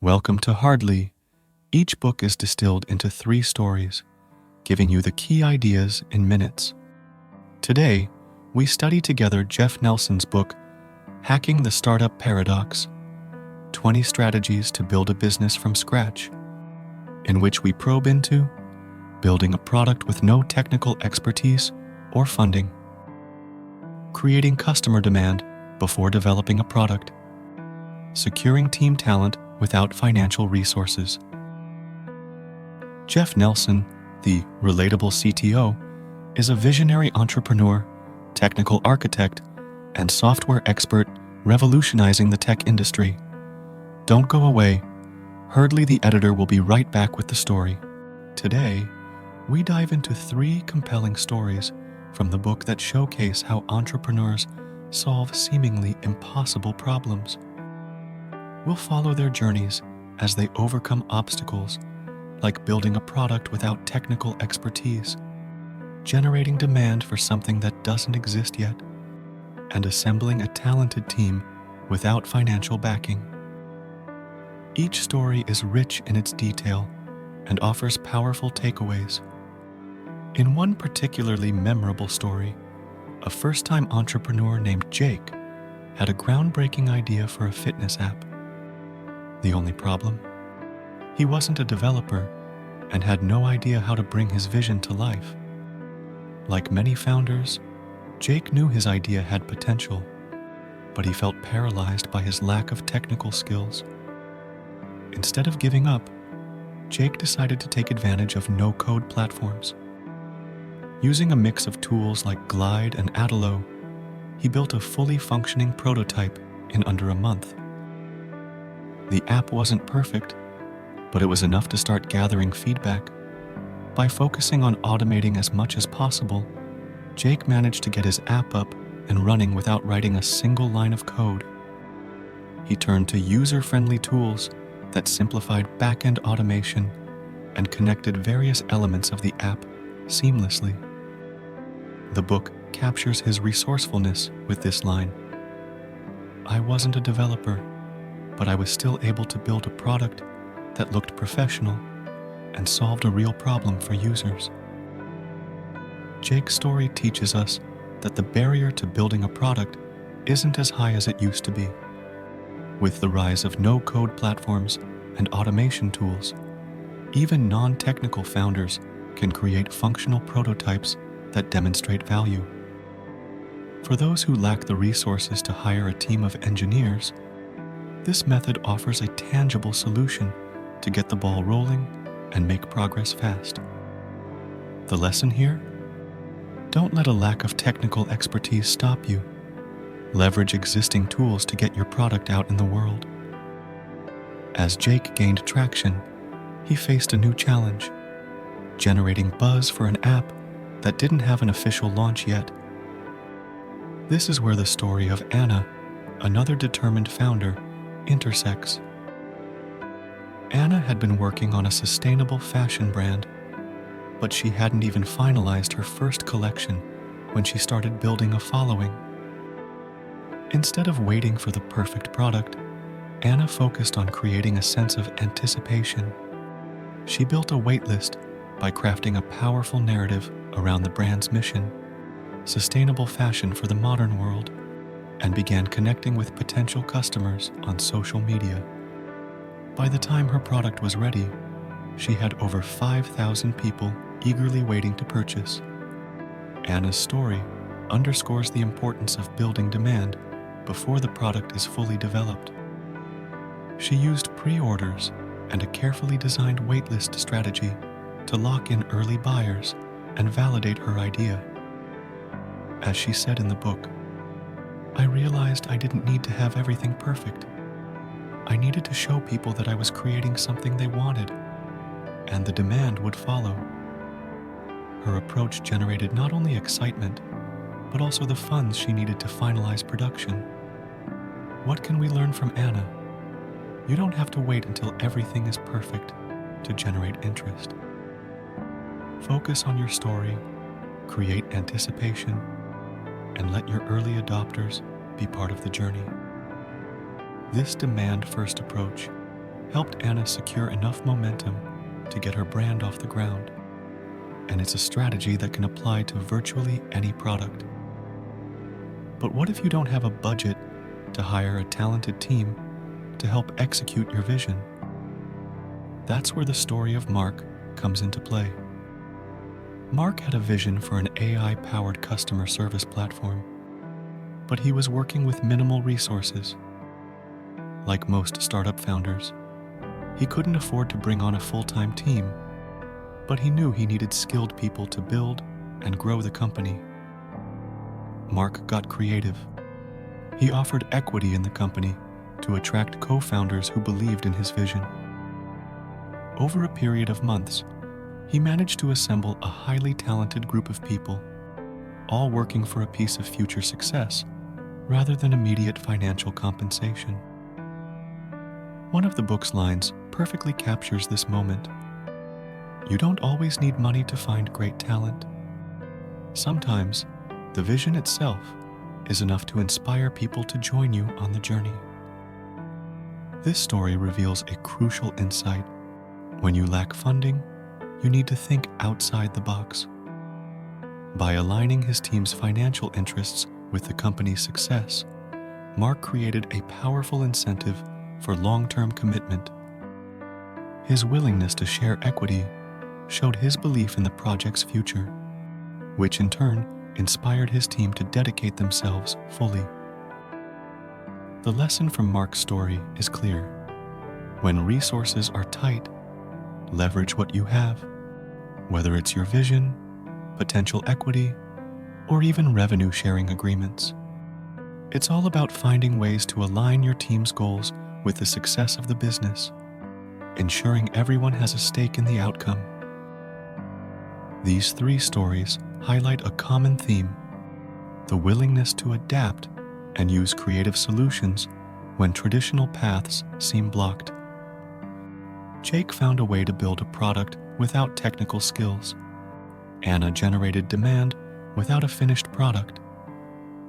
Welcome to Hardly. Each book is distilled into 3 stories, giving you the key ideas in minutes. Today, we study together Jeff Nelson's book, Hacking the Startup Paradox: 20 Strategies to Build a Business from Scratch, in which we probe into building a product with no technical expertise or funding, creating customer demand before developing a product, securing team talent without financial resources. Jeff Nelson, the relatable CTO, is a visionary entrepreneur, technical architect, and software expert revolutionizing the tech industry. Don't go away. Hurdley the editor will be right back with the story. Today, we dive into 3 compelling stories from the book that showcase how entrepreneurs solve seemingly impossible problems. We'll follow their journeys as they overcome obstacles like building a product without technical expertise, generating demand for something that doesn't exist yet, and assembling a talented team without financial backing. Each story is rich in its detail and offers powerful takeaways. In one particularly memorable story, a first-time entrepreneur named Jake had a groundbreaking idea for a fitness app. The only problem? He wasn't a developer and had no idea how to bring his vision to life. Like many founders, Jake knew his idea had potential, but he felt paralyzed by his lack of technical skills. Instead of giving up, Jake decided to take advantage of no-code platforms. Using a mix of tools like Glide and Atalo, he built a fully functioning prototype in under a month. The app wasn't perfect, but it was enough to start gathering feedback. By focusing on automating as much as possible, Jake managed to get his app up and running without writing a single line of code. He turned to user-friendly tools that simplified back-end automation and connected various elements of the app seamlessly. The book captures his resourcefulness with this line: "I wasn't a developer, but I was still able to build a product that looked professional and solved a real problem for users." Jake's story teaches us that the barrier to building a product isn't as high as it used to be. With the rise of no-code platforms and automation tools, even non-technical founders can create functional prototypes that demonstrate value. For those who lack the resources to hire a team of engineers, this method offers a tangible solution to get the ball rolling and make progress fast. The lesson here? Don't let a lack of technical expertise stop you. Leverage existing tools to get your product out in the world. As Jake gained traction, he faced a new challenge: generating buzz for an app that didn't have an official launch yet. This is where the story of Anna, another determined founder, intersects. Anna had been working on a sustainable fashion brand, but she hadn't even finalized her first collection when she started building a following. Instead of waiting for the perfect product, Anna focused on creating a sense of anticipation. She built a waitlist by crafting a powerful narrative around the brand's mission, sustainable fashion for the modern world, and began connecting with potential customers on social media. By the time her product was ready, she had over 5,000 people eagerly waiting to purchase. Anna's story underscores the importance of building demand before the product is fully developed. She used pre-orders and a carefully designed waitlist strategy to lock in early buyers and validate her idea. As she said in the book, "I realized I didn't need to have everything perfect. I needed to show people that I was creating something they wanted, and the demand would follow." Her approach generated not only excitement, but also the funds she needed to finalize production. What can we learn from Anna? You don't have to wait until everything is perfect to generate interest. Focus on your story, create anticipation, and let your early adopters be part of the journey. This demand-first approach helped Anna secure enough momentum to get her brand off the ground. And it's a strategy that can apply to virtually any product. But what if you don't have a budget to hire a talented team to help execute your vision? That's where the story of Mark comes into play. Mark had a vision for an AI-powered customer service platform, but he was working with minimal resources. Like most startup founders, he couldn't afford to bring on a full-time team, but he knew he needed skilled people to build and grow the company. Mark got creative. He offered equity in the company to attract co-founders who believed in his vision. Over a period of months, he managed to assemble a highly talented group of people, all working for a piece of future success rather than immediate financial compensation. One of the book's lines perfectly captures this moment. You don't always need money to find great talent. Sometimes, the vision itself is enough to inspire people to join you on the journey. This story reveals a crucial insight. When you lack funding, you need to think outside the box. By aligning his team's financial interests with the company's success, Mark created a powerful incentive for long-term commitment. His willingness to share equity showed his belief in the project's future, which in turn inspired his team to dedicate themselves fully. The lesson from Mark's story is clear. When resources are tight, leverage what you have, whether it's your vision, potential equity, or even revenue-sharing agreements. It's all about finding ways to align your team's goals with the success of the business, ensuring everyone has a stake in the outcome. These three stories highlight a common theme: the willingness to adapt and use creative solutions when traditional paths seem blocked. Jake found a way to build a product without technical skills. Anna generated demand without a finished product.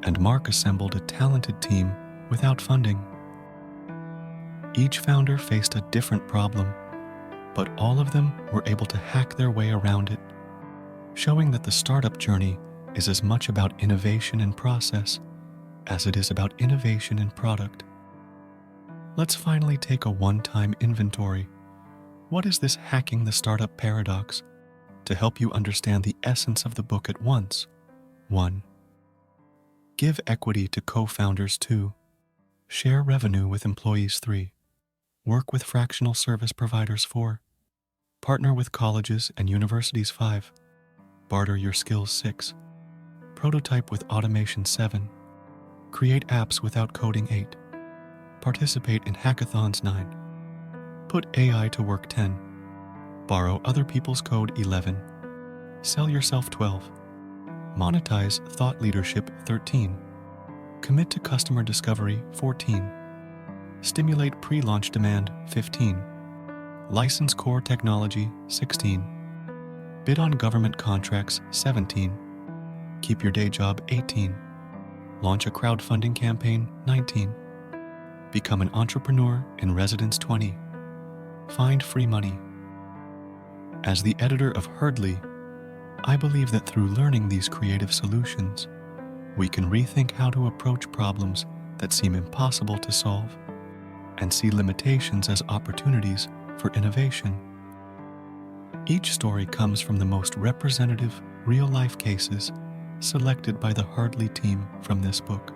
And Mark assembled a talented team without funding. Each founder faced a different problem, but all of them were able to hack their way around it, showing that the startup journey is as much about innovation in process as it is about innovation in product. Let's finally take a one-time inventory. What is this hacking the startup paradox? To help you understand the essence of the book at once. 1. Give equity to co-founders 2. Share revenue with employees 3. Work with fractional service providers 4. Partner with colleges and universities 5. Barter your skills 6. Prototype with automation 7. Create apps without coding 8. Participate in hackathons 9. Put AI to work 10. Borrow other people's code 11. Sell yourself 12. Monetize thought leadership 13. Commit to customer discovery 14. Stimulate pre-launch demand 15. License core technology 16. Bid on government contracts 17. Keep your day job 18. Launch a crowdfunding campaign 19. Become an entrepreneur in residence 20. Find free money. As the editor of Herdly, I believe that through learning these creative solutions, we can rethink how to approach problems that seem impossible to solve and see limitations as opportunities for innovation. Each story comes from the most representative, real-life cases selected by the Herdly team from this book.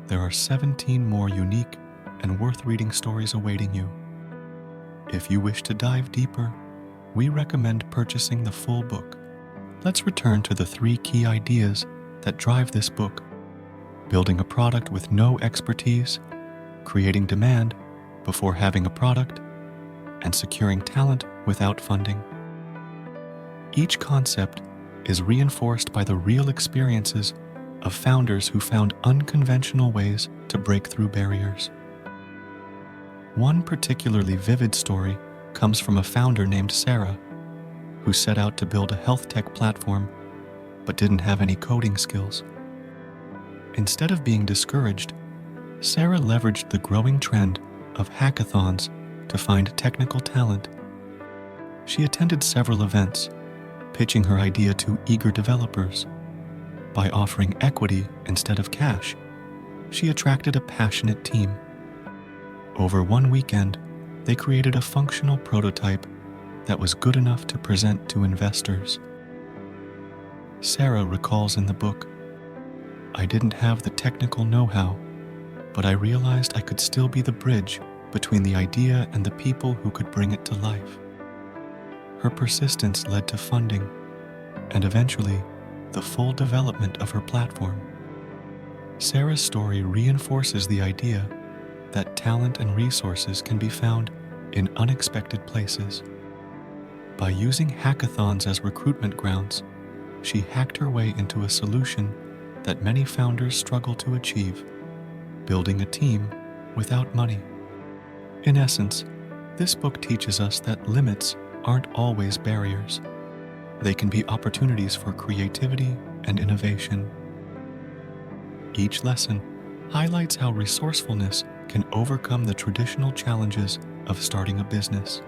There are 17 more unique and worth-reading stories awaiting you. If you wish to dive deeper, we recommend purchasing the full book. Let's return to the 3 key ideas that drive this book: building a product with no expertise, creating demand before having a product, and securing talent without funding. Each concept is reinforced by the real experiences of founders who found unconventional ways to break through barriers. One particularly vivid story comes from a founder named Sarah, who set out to build a health tech platform but didn't have any coding skills. Instead of being discouraged, Sarah leveraged the growing trend of hackathons to find technical talent. She attended several events, pitching her idea to eager developers. By offering equity instead of cash, she attracted a passionate team. Over one weekend, they created a functional prototype that was good enough to present to investors. Sarah recalls in the book, "I didn't have the technical know-how, but I realized I could still be the bridge between the idea and the people who could bring it to life." Her persistence led to funding, and eventually, the full development of her platform. Sarah's story reinforces the idea that talent and resources can be found in unexpected places. By using hackathons as recruitment grounds, she hacked her way into a solution that many founders struggle to achieve, building a team without money. In essence, this book teaches us that limits aren't always barriers. They can be opportunities for creativity and innovation. Each lesson highlights how resourcefulness can overcome the traditional challenges of starting a business.